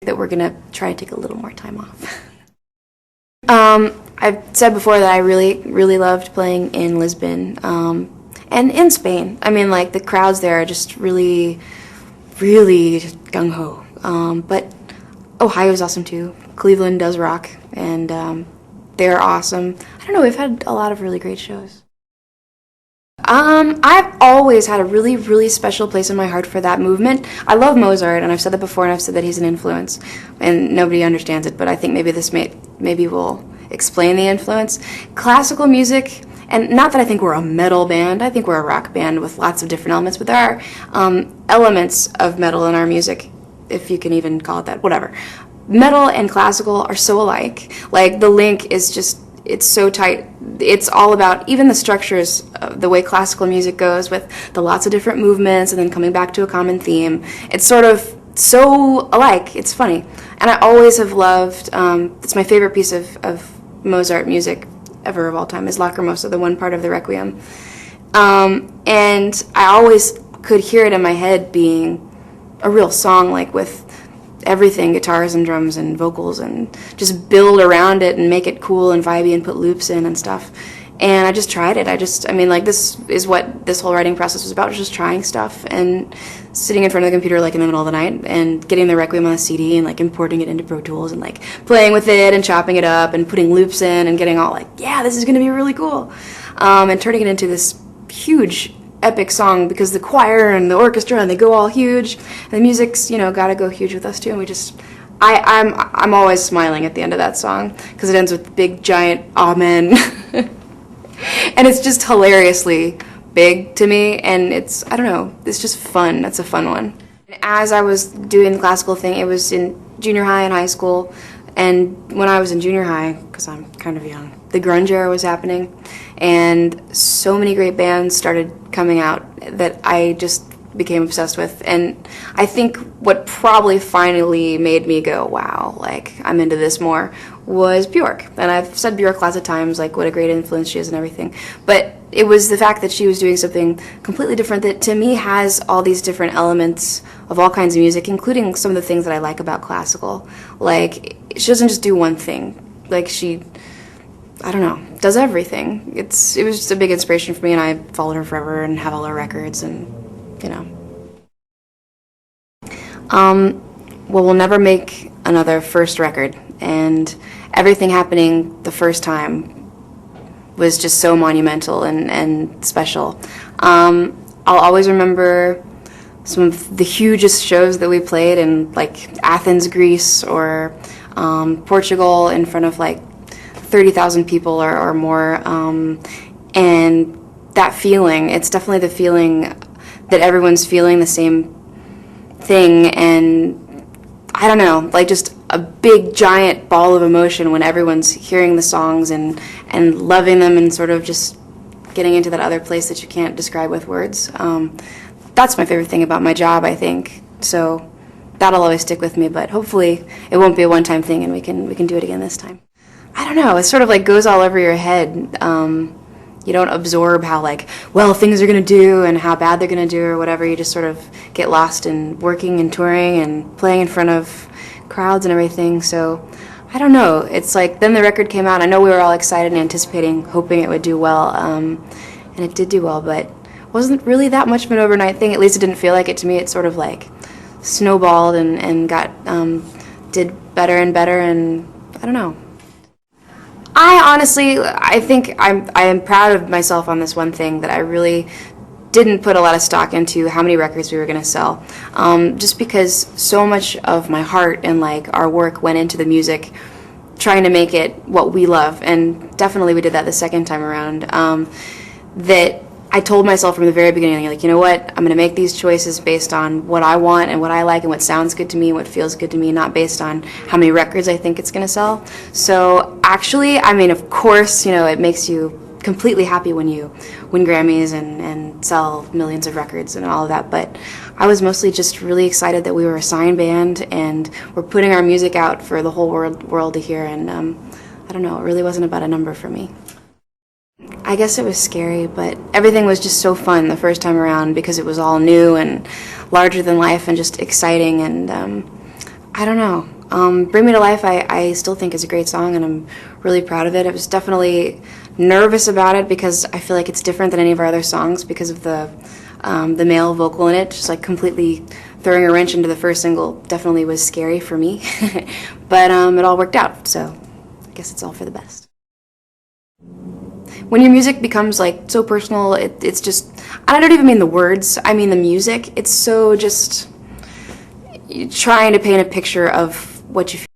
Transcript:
that we're gonna try to take a little more time off. I've said before that I really loved playing in Lisbon, and in Spain. I mean, like, the crowds there are just really gung-ho. But Ohio's awesome too. Cleveland does rock, and they're awesome. I don't know, we've had a lot of really great shows. I've always had a really special place in my heart for that movement. I love Mozart, and I've said that before, and I've said that he's an influence, and nobody understands it, but I think maybe this maybe will explain the influence. Classical music, and not that I think we're a metal band, I think we're a rock band with lots of different elements, but there are elements of metal in our music, if you can even call it that, whatever. Metal and classical are so alike. Like, the link is just, it's so tight. It's all about, even the structures, the way classical music goes with the lots of different movements and then coming back to a common theme. It's sort of so alike. It's funny. And I always have loved, it's my favorite piece of Mozart music ever of all time, is Lacrimosa, the one part of the Requiem. And I always could hear it in my head being a real song, like with everything, guitars and drums and vocals, and just build around it and make it cool and vibey and put loops in and stuff. And I just tried it. I mean, like, this is what this whole writing process was about, just trying stuff and sitting in front of the computer, like, in the middle of the night and getting the Requiem on a CD and, like, importing it into Pro Tools and, like, playing with it and chopping it up and putting loops in and getting all like, yeah, this is going to be really cool. And turning it into this huge epic song, because the choir and the orchestra, and they go all huge, and the music's, you know, gotta go huge with us too, and we just, I'm always smiling at the end of that song, because it ends with big giant amen. And it's just hilariously big to me, and it's, I don't know, it's just fun. That's a fun one. As I was doing the classical thing, it was in junior high and high school, and when I was in junior high, because I'm kind of young, the grunge era was happening, and so many great bands started coming out that I just became obsessed with. And I think what probably finally made me go, wow, like, I'm into this more, was Bjork. And I've said Bjork lots of times, like, what a great influence she is and everything. But it was the fact that she was doing something completely different that, to me, has all these different elements of all kinds of music, including some of the things that I like about classical. Like, she doesn't just do one thing. Like, she, I don't know, does everything. It was just a big inspiration for me, and I followed her forever and have all her records, and, you know. Well, we'll never make another first record, and everything happening the first time was just so monumental and special. I'll always remember some of the hugest shows that we played in, like, Athens, Greece, or Portugal, in front of, like, 30,000 people or more, and that feeling, it's definitely the feeling that everyone's feeling the same thing, and I don't know, like, just a big giant ball of emotion when everyone's hearing the songs and loving them and sort of just getting into that other place that you can't describe with words. That's my favorite thing about my job, I think, so that'll always stick with me, but hopefully it won't be a one-time thing and we can do it again this time. I don't know, it sort of, like, goes all over your head. You don't absorb how, like, well things are going to do and how bad they're going to do or whatever. You just sort of get lost in working and touring and playing in front of crowds and everything. So I don't know. It's like, then the record came out. I know we were all excited and anticipating, hoping it would do well. And it did do well, but it wasn't really that much of an overnight thing. At least it didn't feel like it to me. It sort of, like, snowballed and got, did better and better, and I don't know. I think I am proud of myself on this one thing, that I really didn't put a lot of stock into how many records we were going to sell, just because so much of my heart and, like, our work went into the music, trying to make it what we love, and definitely we did that the second time around, that I told myself from the very beginning, like, you know what, I'm going to make these choices based on what I want and what I like and what sounds good to me and what feels good to me, not based on how many records I think it's going to sell. So actually, I mean, of course, you know, it makes you completely happy when you win Grammys and sell millions of records and all of that, but I was mostly just really excited that we were a signed band and we're putting our music out for the whole world to hear, and I don't know, it really wasn't about a number for me. I guess it was scary, but everything was just so fun the first time around because it was all new and larger than life and just exciting, and I don't know. Bring Me to Life I still think is a great song, and I'm really proud of it. I was definitely nervous about it because I feel like it's different than any of our other songs because of the male vocal in it. Just like completely throwing a wrench into the first single definitely was scary for me. But it all worked out, so I guess it's all for the best. When your music becomes like so personal, it's just, I don't even mean the words, I mean the music. It's so just trying to paint a picture of what you feel.